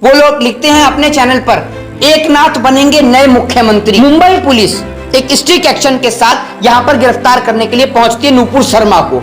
वो लोग लिखते हैं अपने चैनल पर, एकनाथ बनेंगे नए मुख्यमंत्री। मुंबई पुलिस एक स्ट्रिक्ट एक्शन के साथ यहां पर गिरफ्तार करने के लिए पहुंचती है नूपुर शर्मा को।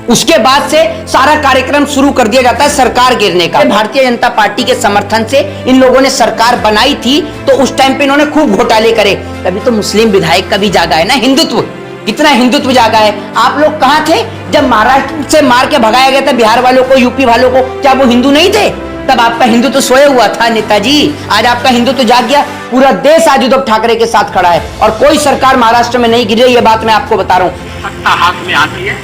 उसके बाद से सारा कार्यक्रम शुरू कर दिया जाता है सरकार गिरने का। भारतीय जनता पार्टी के समर्थन से इन लोगों ने सरकार बनाई थी, तो उस टाइम पे इन्होंने खूब घोटाले करे। तभी तो मुस्लिम विधायक का भी जागा है ना, हिंदुत्व। कितना हिंदुत्व जागा है। आप लोग कहां थे जब महाराष्ट्र से मार के भगाया गया था बिहार वालों को, यूपी वालों को? क्या वो हिंदू नहीं थे? तब आपका हिंदुत्व सोया हुआ था नेताजी। आज आपका हिंदुत्व जाग गया। पूरा देश आज उद्धव ठाकरे के साथ खड़ा है और कोई सरकार महाराष्ट्र में नहीं गिरी। ये बात मैं आपको बता रहा हूं। सत्ता हाथ में आती है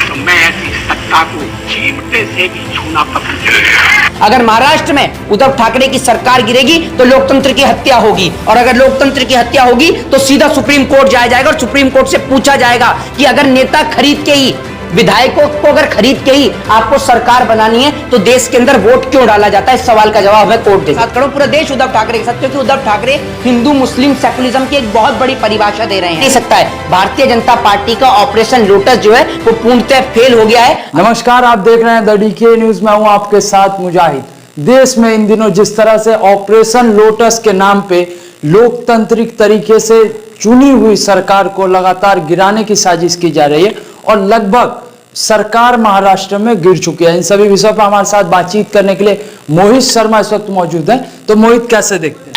तो मैं ऐसी सत्ता को चिमटे से भी छूना पसंद करूंगा। अगर महाराष्ट्र में उद्धव ठाकरे की सरकार गिरेगी तो लोकतंत्र की हत्या होगी, और अगर लोकतंत्र की हत्या होगी तो सीधा सुप्रीम कोर्ट जाया जाएगा और सुप्रीम कोर्ट से पूछा जाएगा कि अगर नेता खरीद के ही, विधायकों को अगर खरीद के ही आपको सरकार बनानी है तो देश के अंदर वोट क्यों डाला जाता है? इस सवाल का जवाब हमें कोर्ट दे। साथ खड़ो पूरा देश उद्धव ठाकरे के साथ, क्योंकि उद्धव ठाकरे हिंदू मुस्लिम सेकुलरिज्म की एक बहुत बड़ी परिभाषा दे रहे हैं। नहीं सकता है भारतीय जनता पार्टी का ऑपरेशन लोटस जो है वो पूर्णतः फेल हो गया है। नमस्कार, आप देख रहे हैं द डीके न्यूज में हूं आपके साथ मुजाहिद। देश में इन दिनों जिस तरह से ऑपरेशन लोटस के नाम पे लोकतांत्रिक तरीके से चुनी हुई सरकार को लगातार गिराने की साजिश की जा रही है और लगभग सरकार महाराष्ट्र में गिर चुकी है। इन सभी विषयों पर हमारे साथ बातचीत करने के लिए मोहित शर्मा इस वक्त मौजूद हैं। तो मोहित, कैसे देखते हैं?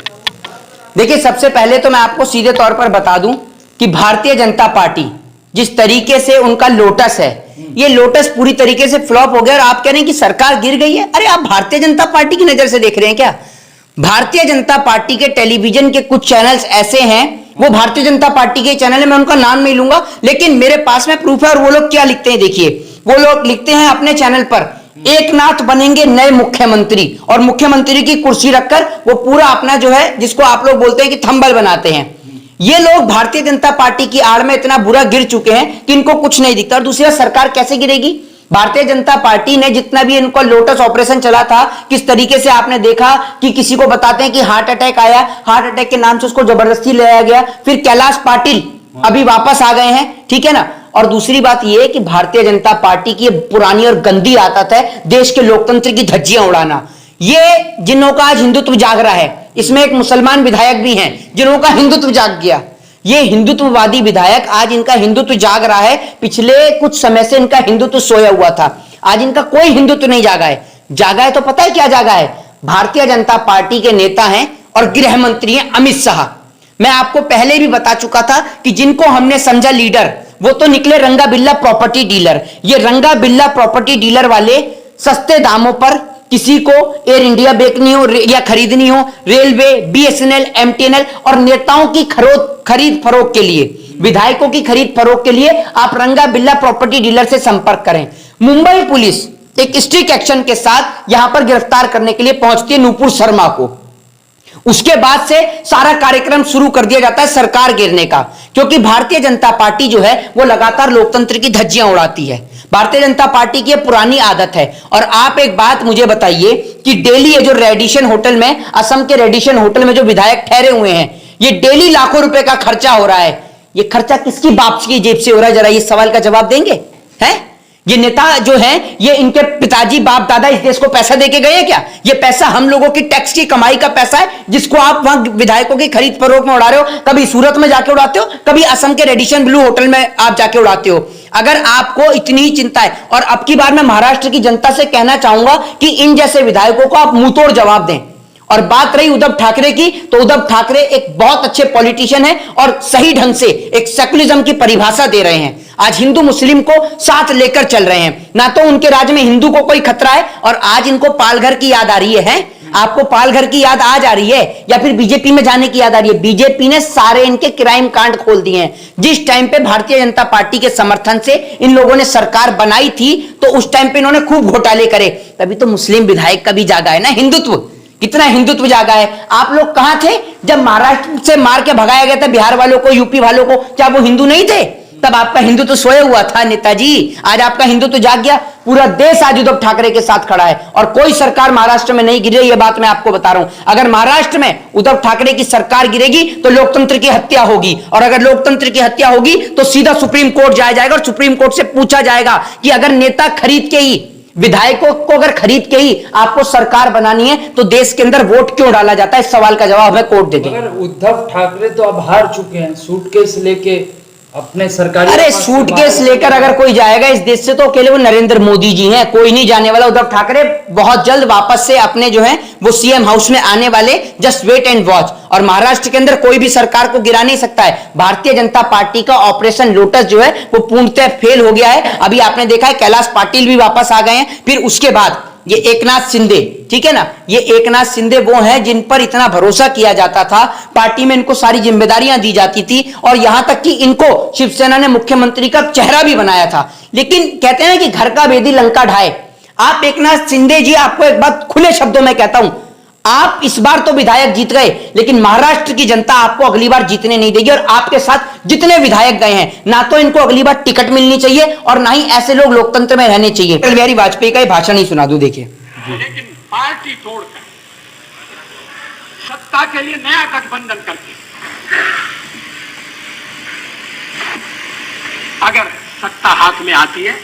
देखिए, सबसे पहले तो मैं आपको सीधे तौर पर बता दूं कि भारतीय जनता पार्टी जिस तरीके से उनका लोटस है, ये लोटस पूरी तरीके से फ्लॉप हो गया। और आप कह रहे हैं कि सरकार गिर गई है। अरे, आप भारतीय जनता पार्टी की नजर से देख रहे हैं क्या? भारतीय जनता पार्टी के टेलीविजन के कुछ चैनल्स ऐसे हैं, वो भारतीय जनता पार्टी के चैनल है, मैं उनका नाम नहीं लूंगा, लेकिन मेरे पास में प्रूफ है। और वो लोग क्या लिखते हैं देखिए, वो लोग लिखते हैं अपने चैनल पर, एकनाथ बनेंगे नए मुख्यमंत्री, और मुख्यमंत्री की कुर्सी रखकर वो पूरा अपना जो है, जिसको आप लोग बोलते हैं कि थंबल बनाते हैं। ये लोग भारतीय जनता पार्टी की आड़ में इतना बुरा गिर चुके हैं कि इनको कुछ नहीं दिखता। और दूसरी सरकार कैसे गिरेगी? भारतीय जनता पार्टी ने जितना भी इनको लोटस ऑपरेशन चला था, किस तरीके से आपने देखा कि किसी को बताते हैं कि हार्ट अटैक आया, हार्ट अटैक के नाम से उसको जबरदस्ती ले आया गया। फिर कैलाश पाटिल अभी वापस आ गए हैं, ठीक है ना। और दूसरी बात यह है कि भारतीय जनता पार्टी की पुरानी और गंदी आदत है देश के लोकतंत्र की धज्जियां उड़ाना। ये जिन्हों का आज हिंदुत्व जाग रहा है, इसमें एक मुसलमान विधायक भी हैं जिन्हों का हिंदुत्व जाग गया। ये हिंदुत्ववादी विधायक, आज इनका हिंदुत्व जाग रहा है। पिछले कुछ समय से इनका हिंदुत्व सोया हुआ था, आज इनका कोई हिंदुत्व नहीं जागा है। जागा है तो पता है क्या जागा है? भारतीय जनता पार्टी के नेता हैं और गृह मंत्री हैं अमित शाह। मैं आपको पहले भी बता चुका था कि जिनको हमने समझा लीडर, वो तो निकले रंगा बिल्ला प्रॉपर्टी डीलर। ये रंगा बिल्ला प्रॉपर्टी डीलर वाले सस्ते दामों पर किसी को एयर इंडिया बेचनी हो या खरीदनी हो, रेलवे, बीएसएनएल, एमटीएनएल, और नेताओं की खरीद फरोख्त के लिए, विधायकों की खरीद फरोख्त के लिए आप रंगा बिल्ला प्रॉपर्टी डीलर से संपर्क करें। मुंबई पुलिस एक स्ट्रिक्ट एक्शन के साथ यहां पर गिरफ्तार करने के लिए पहुंचती है नूपुर शर्मा को। उसके बाद से सारा कार्यक्रम शुरू कर दिया जाता है सरकार गिरने का, क्योंकि भारतीय जनता पार्टी जो है वो लगातार लोकतंत्र की धज्जियां उड़ाती है। भारतीय जनता पार्टी की पुरानी आदत है। और आप एक बात मुझे बताइए कि डेली ये जो रेडिशन होटल में, असम के रेडिशन होटल में जो विधायक ठहरे हुए हैं, ये डेली लाखों रुपए का खर्चा हो रहा है। ये खर्चा किसकी बाप की जेब से हो रहा है? जरा इस सवाल का जवाब देंगे? हैं? ये नेता जो हैं, ये इनके पिताजी बाप दादा इस देश को पैसा देके गए हैं क्या? ये पैसा हम लोगों की टैक्स की कमाई का पैसा है, जिसको आप वहां विधायकों की खरीद फरोख्त में उड़ा रहे हो। कभी सूरत में जाके उड़ाते हो, कभी असम के रेडिशन ब्लू होटल में आप जाके उड़ाते हो। अगर आपको इतनी चिंता है, और अब की बार मैं महाराष्ट्र की जनता से कहना चाहूंगा कि इन जैसे विधायकों को आप मुंहतोड़ जवाब दें। और बात रही उद्धव ठाकरे की, तो उद्धव ठाकरे एक बहुत अच्छे पॉलिटिशियन हैं और सही ढंग से एक सेकुलरिज्म की परिभाषा दे रहे हैं। आज हिंदू मुस्लिम को साथ लेकर चल रहे हैं। ना तो उनके राज्य में हिंदू को कोई खतरा है, और आज इनको पालघर की याद आ रही है। आपको पालघर की याद आज आ रही है या फिर बीजेपी में जाने की याद आ रही है? बीजेपी ने सारे इनके क्राइम कांड खोल दिए हैं। जिस टाइम पे भारतीय जनता पार्टी के समर्थन से इन लोगों ने सरकार बनाई थी, तो उस टाइम पे इन्होंने खूब घोटाले करे। तभी तो मुस्लिम विधायक का भी जागा है ना, हिंदुत्व। कितना हिंदुत्व जागा है। आप लोग कहां थे जब महाराष्ट्र से मार के भगाया गया था बिहार वालों को, यूपी वालों को? क्या वो हिंदू नहीं थे? तब आपका हिंदुत्व सोया हुआ था नेताजी। आज आपका हिंदुत्व जाग गया। पूरा देश आज उद्धव ठाकरे के साथ खड़ा है और कोई सरकार महाराष्ट्र में नहीं गिरी। ये बात मैं आपको बता रहा हूं। अगर महाराष्ट्र में उद्धव ठाकरे की सरकार गिरेगी तो लोकतंत्र की हत्या होगी, और अगर लोकतंत्र की हत्या होगी तो सीधा सुप्रीम कोर्ट जाया जाएगा और सुप्रीम कोर्ट से पूछा जाएगा कि अगर नेता खरीद के ही, विधायकों को अगर खरीद के ही आपको सरकार बनानी है तो देश के अंदर वोट क्यों डाला जाता है? इस सवाल का जवाब हमें कोर्ट दे दे। मगर उद्धव ठाकरे तो अब हार चुके हैं, सूटकेस लेके अपने सरकारी। अरे सूटकेस लेकर अगर कोई जाएगा इस देश से तो अकेले वो नरेंद्र मोदी जी हैं, कोई नहीं जाने वाला। उद्धव ठाकरे बहुत जल्द वापस से अपने जो है वो सीएम हाउस में आने वाले, जस्ट वेट एंड वॉच। और महाराष्ट्र के अंदर कोई भी सरकार को गिरा नहीं सकता है। भारतीय जनता पार्टी का ऑपरेशन लोटस जो है वो पूर्णतः फेल हो गया है। अभी आपने देखा है कैलाश पाटिल भी वापस आ गए हैं। फिर उसके बाद ये एकनाथ शिंदे, ठीक है ना, ये एकनाथ शिंदे वो हैं जिन पर इतना भरोसा किया जाता था, पार्टी में इनको सारी जिम्मेदारियां दी जाती थी और यहां तक कि इनको शिवसेना ने मुख्यमंत्री का चेहरा भी बनाया था। लेकिन कहते हैं ना कि घर का भेदी लंका ढाए। आप एकनाथ शिंदे जी, आपको एक बात खुले शब्दों में कहता हूं, आप इस बार तो विधायक जीत गए लेकिन महाराष्ट्र की जनता आपको अगली बार जीतने नहीं देगी। और आपके साथ जितने विधायक गए हैं ना तो इनको अगली बार टिकट मिलनी चाहिए और ना ही ऐसे लोग लोकतंत्र में रहने चाहिए। अटल बिहारी वाजपेयी का ही भाषण ही सुना दूं, देखिए। लेकिन पार्टी तोड़कर सत्ता के लिए नया गठबंधन करके अगर सत्ता हाथ में आती है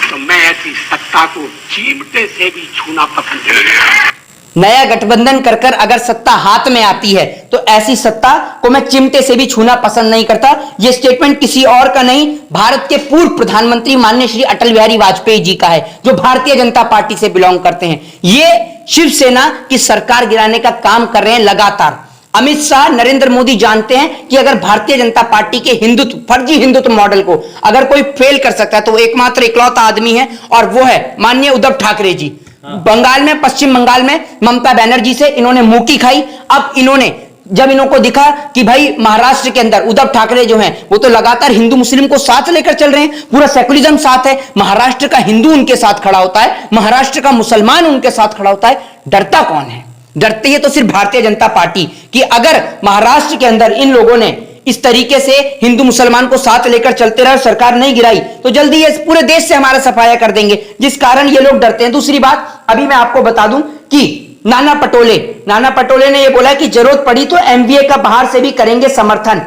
तो मैं ऐसी सत्ता को चिमटे से भी छूना पसंद नहीं। नया गठबंधन कर कर अगर सत्ता हाथ में आती है तो ऐसी सत्ता को मैं चिमटे से भी छूना पसंद नहीं करता। यह स्टेटमेंट किसी और का नहीं, भारत के पूर्व प्रधानमंत्री माननीय श्री अटल बिहारी वाजपेयी जी का है, जो भारतीय जनता पार्टी से बिलोंग करते हैं। ये शिवसेना की सरकार गिराने का काम कर रहे हैं लगातार। अमित शाह, नरेंद्र मोदी जानते हैं कि अगर भारतीय जनता पार्टी के हिंदुत्व, फर्जी हिंदुत्व मॉडल को अगर कोई फेल कर सकता है तो वो एकमात्र इकलौता आदमी है और वो है माननीय उद्धव ठाकरे जी। बंगाल में, पश्चिम बंगाल में ममता बनर्जी से इन्होंने मुंह खाई। अब इन्होंने जब इनको दिखा कि भाई महाराष्ट्र के अंदर उद्धव ठाकरे जो हैं वो तो लगातार हिंदू मुस्लिम को साथ लेकर चल रहे हैं, पूरा सेकुलरिज्म साथ है, महाराष्ट्र का हिंदू उनके साथ खड़ा होता है, महाराष्ट्र का मुसलमान उनके साथ खड़ा होता है, डरता कौन है? डरते ही तो सिर्फ भारतीय जनता पार्टी कि अगर महाराष्ट्र के अंदर इन लोगों ने इस तरीके से हिंदू मुसलमान को साथ लेकर चलते रहे, सरकार नहीं गिराई तो जल्दी ये पूरे देश से हमारा सफाया कर देंगे, जिस कारण ये लोग डरते हैं। दूसरी बात अभी मैं आपको बता दूं कि नाना पटोले ने ये बोला कि जरूरत पड़ी तो एमबीए का बाहर से भी करेंगे समर्थन।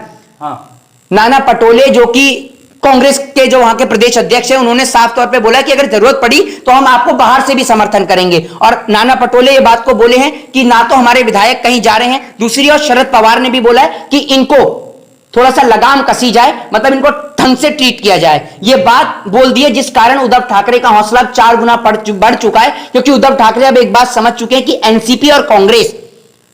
नाना पटोले जो कि कांग्रेस के जो वहां के प्रदेश अध्यक्ष हैं, उन्होंने साफ तौर पे बोला कि अगर जरूरत पड़ी तो हम आपको बाहर से भी समर्थन करेंगे। और नाना पटोले ये बात को बोले हैं कि ना तो हमारे विधायक कहीं जा रहे हैं, दूसरी ओर शरद पवार ने भी बोला है कि इनको थोड़ा सा लगाम कसी जाए, मतलब इनको ढंग से ट्रीट किया जाए। ये बात बोल दी है जिस कारण उद्धव ठाकरे का हौसला 4 गुना बढ़ चुका है, क्योंकि उद्धव ठाकरे अब एक बात समझ चुके हैं कि एनसीपी और कांग्रेस,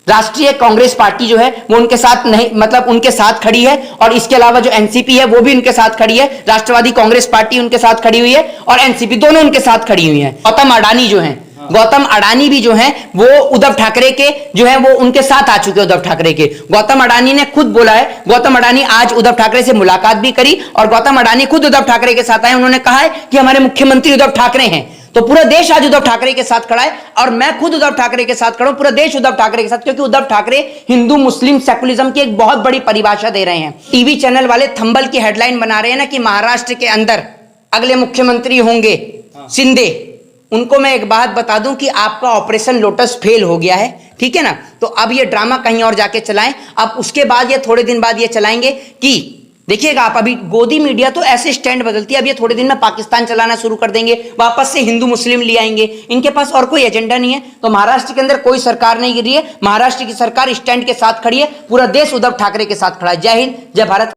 राष्ट्रीय कांग्रेस पार्टी जो है वो उनके साथ नहीं, मतलब उनके साथ खड़ी है, और इसके अलावा जो एनसीपी है वो भी उनके साथ खड़ी है, राष्ट्रवादी कांग्रेस पार्टी उनके साथ खड़ी हुई है और एनसीपी दोनों उनके साथ खड़ी हुई है। गौतम अडानी जो है, गौतम अडानी भी जो है वो उद्धव ठाकरे के जो है वो उनके साथ आ चुके हैं। उद्धव ठाकरे के गौतम अडानी ने खुद बोला है, गौतम अडानी आज उद्धव ठाकरे से मुलाकात भी करी और गौतम अडानी खुद उद्धव ठाकरे के साथ आए। उन्होंने कहा है कि हमारे मुख्यमंत्री उद्धव ठाकरे हैं, तो पूरा देश आज उद्धव ठाकरे के साथ खड़ा है और मैं खुद उद्धव ठाकरे के साथ खड़ा हूं, पूरा देश उद्धव ठाकरे के साथ, क्योंकि उद्धव ठाकरे हिंदू मुस्लिम सेकुलरिज्म की एक बहुत बड़ी परिभाषा दे रहे हैं। टीवी चैनल वाले थंबल की हेडलाइन बना रहे हैं ना कि महाराष्ट्र के अंदर अगले मुख्यमंत्री होंगे शिंदे। उनको मैं एक बात बता दूं कि आपका ऑपरेशन लोटस फेल हो गया है, ठीक है ना, तो अब ये ड्रामा कहीं और जाके चलाएं। अब उसके बाद ये थोड़े दिन बाद ये चलाएंगे कि देखिएगा आप, अभी गोदी मीडिया तो ऐसे स्टैंड बदलती है, अब ये थोड़े दिन में पाकिस्तान चलाना शुरू कर देंगे, वापस से हिंदू मुस्लिम ले आएंगे। इनके पास और कोई एजेंडा नहीं है। तो महाराष्ट्र के अंदर कोई सरकार नहीं गिर रही है, महाराष्ट्र की सरकार स्टैंड के साथ खड़ी है, पूरा देश उद्धव ठाकरे के साथ खड़ा है। जय हिंद, जय भारत।